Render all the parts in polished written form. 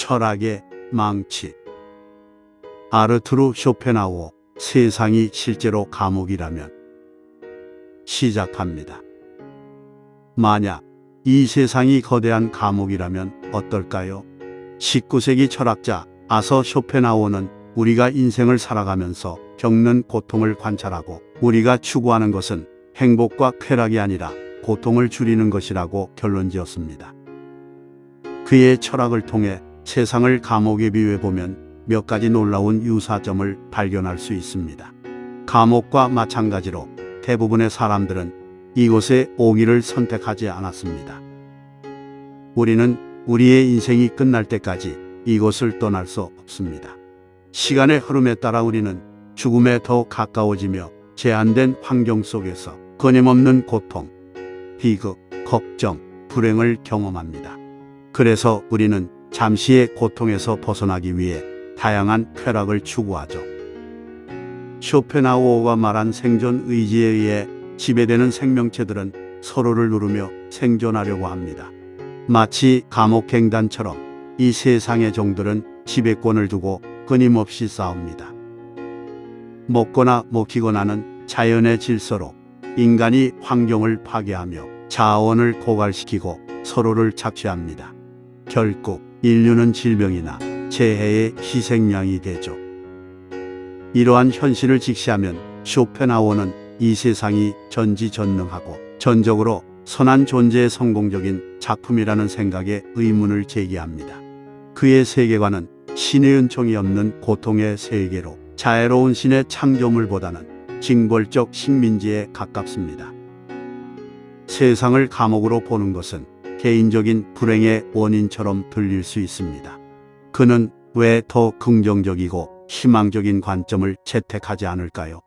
철학의 망치. 아르투르 쇼펜하우어. 세상이 실제로 감옥이라면. 시작합니다. 만약 이 세상이 거대한 감옥이라면 어떨까요? 19세기 철학자 아서 쇼펜하우어는 우리가 인생을 살아가면서 겪는 고통을 관찰하고 우리가 추구하는 것은 행복과 쾌락이 아니라 고통을 줄이는 것이라고 결론지었습니다. 그의 철학을 통해 세상을 감옥에 비유해보면 몇 가지 놀라운 유사점을 발견할 수 있습니다. 감옥과 마찬가지로 대부분의 사람들은 이곳에 오기를 선택하지 않았습니다. 우리는 우리의 인생이 끝날 때까지 이곳을 떠날 수 없습니다. 시간의 흐름에 따라 우리는 죽음에 더 가까워지며 제한된 환경 속에서 끊임없는 고통, 비극, 걱정, 불행을 경험합니다. 그래서 우리는 잠시의 고통에서 벗어나기 위해 다양한 쾌락을 추구하죠. 쇼펜하우어가 말한 생존 의지에 의해 지배되는 생명체들은 서로를 누르며 생존하려고 합니다. 마치 감옥갱단처럼 이 세상의 종들은 지배권을 두고 끊임없이 싸웁니다. 먹거나 먹히거나는 자연의 질서로 인간이 환경을 파괴하며 자원을 고갈시키고 서로를 착취합니다. 결국 인류는 질병이나 재해의 희생양이 되죠. 이러한 현실을 직시하면 쇼펜하우어는 이 세상이 전지전능하고 전적으로 선한 존재의 성공적인 작품이라는 생각에 의문을 제기합니다. 그의 세계관은 신의 은총이 없는 고통의 세계로 자애로운 신의 창조물보다는 징벌적 식민지에 가깝습니다. 세상을 감옥으로 보는 것은 개인적인 불행의 원인처럼 들릴 수 있습니다. 그는 왜 더 긍정적이고 희망적인 관점을 채택하지 않을까요?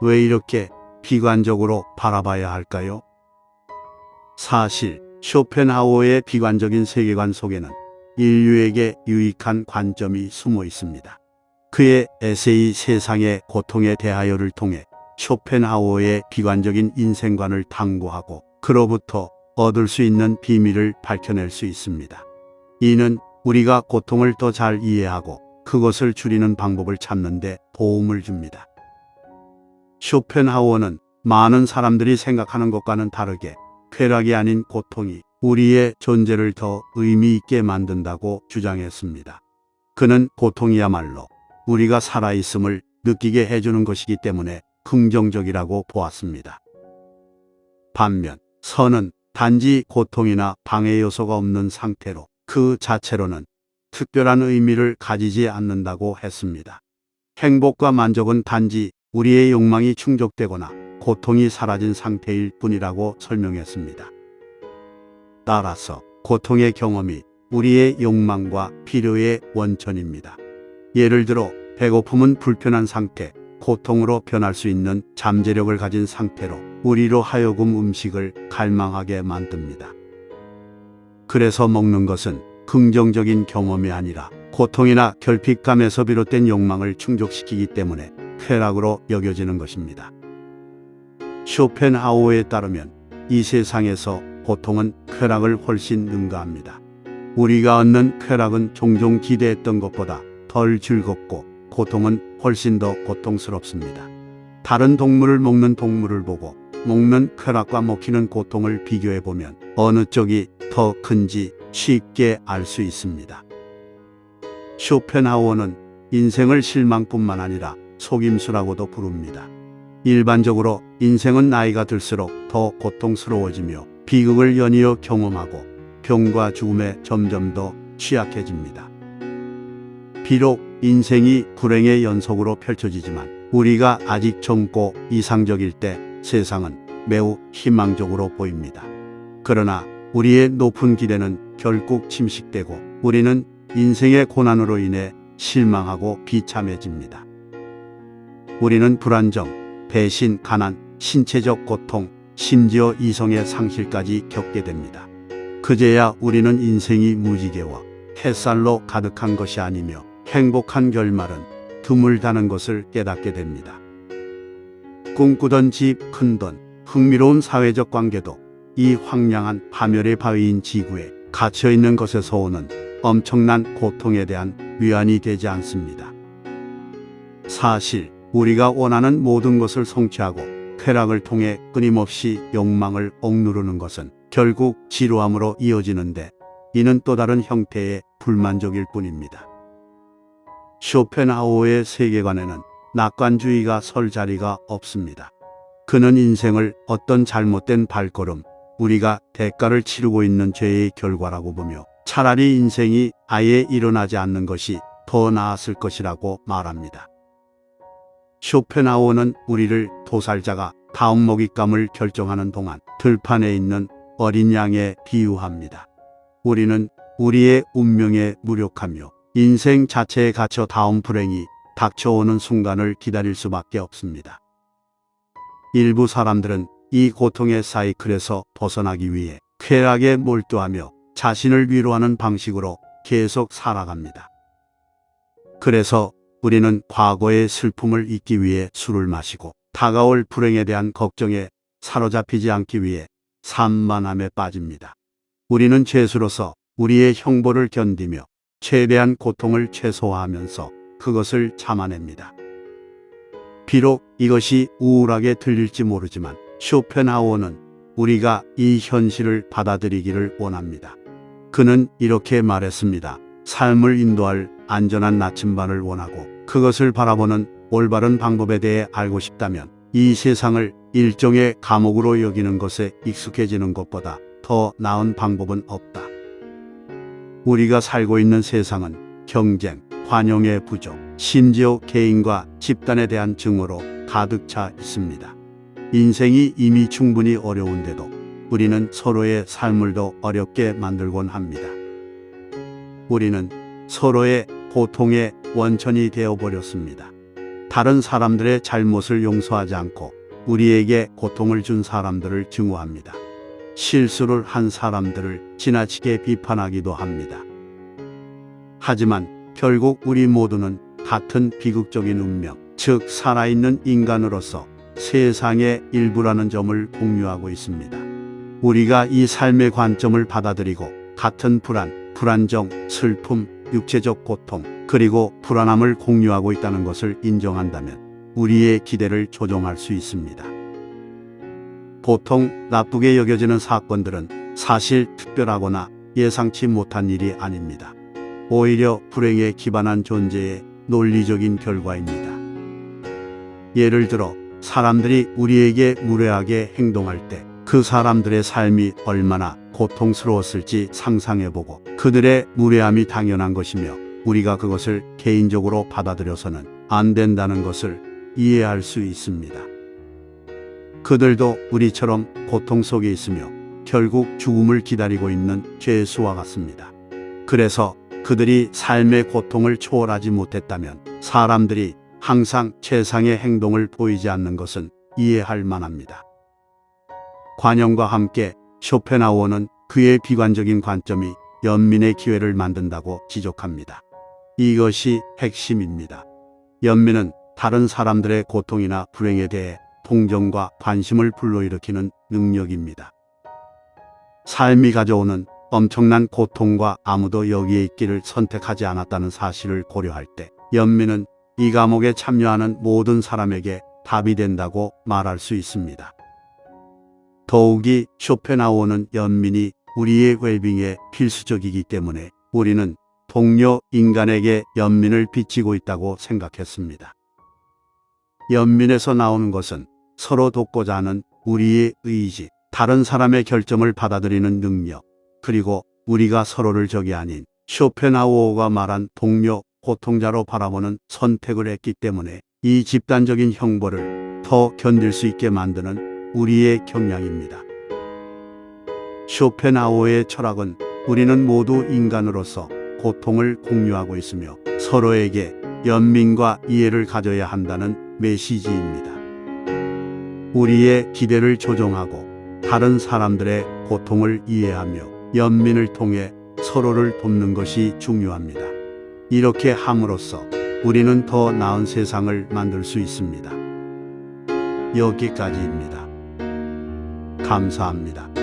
왜 이렇게 비관적으로 바라봐야 할까요? 사실 쇼펜하우어의 비관적인 세계관 속에는 인류에게 유익한 관점이 숨어 있습니다. 그의 에세이 세상의 고통에 대하여를 통해 쇼펜하우어의 비관적인 인생관을 탐구하고 그로부터 얻을 수 있는 비밀을 밝혀낼 수 있습니다. 이는 우리가 고통을 더 잘 이해하고 그것을 줄이는 방법을 찾는 데 도움을 줍니다. 쇼펜하우어는 많은 사람들이 생각하는 것과는 다르게 쾌락이 아닌 고통이 우리의 존재를 더 의미 있게 만든다고 주장했습니다. 그는 고통이야말로 우리가 살아있음을 느끼게 해주는 것이기 때문에 긍정적이라고 보았습니다. 반면 선은 단지 고통이나 방해 요소가 없는 상태로 그 자체로는 특별한 의미를 가지지 않는다고 했습니다. 행복과 만족은 단지 우리의 욕망이 충족되거나 고통이 사라진 상태일 뿐이라고 설명했습니다. 따라서 고통의 경험이 우리의 욕망과 필요의 원천입니다. 예를 들어 배고픔은 불편한 상태, 고통으로 변할 수 있는 잠재력을 가진 상태로 우리로 하여금 음식을 갈망하게 만듭니다. 그래서 먹는 것은 긍정적인 경험이 아니라 고통이나 결핍감에서 비롯된 욕망을 충족시키기 때문에 쾌락으로 여겨지는 것입니다. 쇼펜하우어에 따르면 이 세상에서 고통은 쾌락을 훨씬 능가합니다. 우리가 얻는 쾌락은 종종 기대했던 것보다 덜 즐겁고 고통은 훨씬 더 고통스럽습니다. 다른 동물을 먹는 동물을 보고 먹는 쾌락과 먹히는 고통을 비교해보면 어느 쪽이 더 큰지 쉽게 알 수 있습니다. 쇼펜하우어는 인생을 실망뿐만 아니라 속임수라고도 부릅니다. 일반적으로 인생은 나이가 들수록 더 고통스러워지며 비극을 연이어 경험하고 병과 죽음에 점점 더 취약해집니다. 비록 인생이 불행의 연속으로 펼쳐지지만 우리가 아직 젊고 이상적일 때 세상은 매우 희망적으로 보입니다. 그러나 우리의 높은 기대는 결국 침식되고 우리는 인생의 고난으로 인해 실망하고 비참해집니다. 우리는 불안정, 배신, 가난, 신체적 고통, 심지어 이성의 상실까지 겪게 됩니다. 그제야 우리는 인생이 무지개와 햇살로 가득한 것이 아니며 행복한 결말은 드물다는 것을 깨닫게 됩니다. 꿈꾸던 집, 큰돈, 흥미로운 사회적 관계도 이 황량한 파멸의 바위인 지구에 갇혀있는 것에서 오는 엄청난 고통에 대한 위안이 되지 않습니다. 사실 우리가 원하는 모든 것을 성취하고 쾌락을 통해 끊임없이 욕망을 억누르는 것은 결국 지루함으로 이어지는데, 이는 또 다른 형태의 불만족일 뿐입니다. 쇼펜하우어의 세계관에는 낙관주의가 설 자리가 없습니다. 그는 인생을 어떤 잘못된 발걸음, 우리가 대가를 치르고 있는 죄의 결과라고 보며 차라리 인생이 아예 일어나지 않는 것이 더 나았을 것이라고 말합니다. 쇼펜하우어는 우리를 도살자가 다음 먹잇감을 결정하는 동안 들판에 있는 어린 양에 비유합니다. 우리는 우리의 운명에 무력하며 인생 자체에 갇혀 다음 불행이 닥쳐오는 순간을 기다릴 수밖에 없습니다. 일부 사람들은 이 고통의 사이클에서 벗어나기 위해 쾌락에 몰두하며 자신을 위로하는 방식으로 계속 살아갑니다. 그래서 우리는 과거의 슬픔을 잊기 위해 술을 마시고 다가올 불행에 대한 걱정에 사로잡히지 않기 위해 산만함에 빠집니다. 우리는 죄수로서 우리의 형벌을 견디며 최대한 고통을 최소화하면서 그것을 참아냅니다. 비록 이것이 우울하게 들릴지 모르지만 쇼펜하우어는 우리가 이 현실을 받아들이기를 원합니다. 그는 이렇게 말했습니다. 삶을 인도할 안전한 나침반을 원하고 그것을 바라보는 올바른 방법에 대해 알고 싶다면 이 세상을 일종의 감옥으로 여기는 것에 익숙해지는 것보다 더 나은 방법은 없다. 우리가 살고 있는 세상은 경쟁, 관용의 부족, 심지어 개인과 집단에 대한 증오로 가득 차 있습니다. 인생이 이미 충분히 어려운데도 우리는 서로의 삶을 더 어렵게 만들곤 합니다. 우리는 서로의 고통의 원천이 되어버렸습니다. 다른 사람들의 잘못을 용서하지 않고 우리에게 고통을 준 사람들을 증오합니다. 실수를 한 사람들을 지나치게 비판하기도 합니다. 하지만 결국 우리 모두는 같은 비극적인 운명, 즉 살아있는 인간으로서 세상의 일부라는 점을 공유하고 있습니다. 우리가 이 삶의 관점을 받아들이고 같은 불안, 불안정, 슬픔, 육체적 고통, 그리고 불안함을 공유하고 있다는 것을 인정한다면 우리의 기대를 조정할 수 있습니다. 보통 나쁘게 여겨지는 사건들은 사실 특별하거나 예상치 못한 일이 아닙니다. 오히려 불행에 기반한 존재의 논리적인 결과입니다. 예를 들어 사람들이 우리에게 무례하게 행동할 때 그 사람들의 삶이 얼마나 고통스러웠을지 상상해보고 그들의 무례함이 당연한 것이며 우리가 그것을 개인적으로 받아들여서는 안 된다는 것을 이해할 수 있습니다. 그들도 우리처럼 고통 속에 있으며 결국 죽음을 기다리고 있는 죄수와 같습니다. 그래서 그들이 삶의 고통을 초월하지 못했다면 사람들이 항상 최상의 행동을 보이지 않는 것은 이해할 만합니다. 관용과 함께 쇼펜하우어는 그의 비관적인 관점이 연민의 기회를 만든다고 지적합니다. 이것이 핵심입니다. 연민은 다른 사람들의 고통이나 불행에 대해 동정과 관심을 불러일으키는 능력입니다. 삶이 가져오는 엄청난 고통과 아무도 여기에 있기를 선택하지 않았다는 사실을 고려할 때 연민은 이 감옥에 참여하는 모든 사람에게 답이 된다고 말할 수 있습니다. 더욱이 쇼펜하우어는 연민이 우리의 웰빙에 필수적이기 때문에 우리는 동료 인간에게 연민을 비치고 있다고 생각했습니다. 연민에서 나오는 것은 서로 돕고자 하는 우리의 의지, 다른 사람의 결정을 받아들이는 능력, 그리고 우리가 서로를 적이 아닌 쇼펜하우어가 말한 동료, 고통자로 바라보는 선택을 했기 때문에 이 집단적인 형벌을 더 견딜 수 있게 만드는 우리의 경향입니다. 쇼펜하우어의 철학은 우리는 모두 인간으로서 고통을 공유하고 있으며 서로에게 연민과 이해를 가져야 한다는 메시지입니다. 우리의 기대를 조정하고 다른 사람들의 고통을 이해하며 연민을 통해 서로를 돕는 것이 중요합니다. 이렇게 함으로써 우리는 더 나은 세상을 만들 수 있습니다. 여기까지입니다. 감사합니다.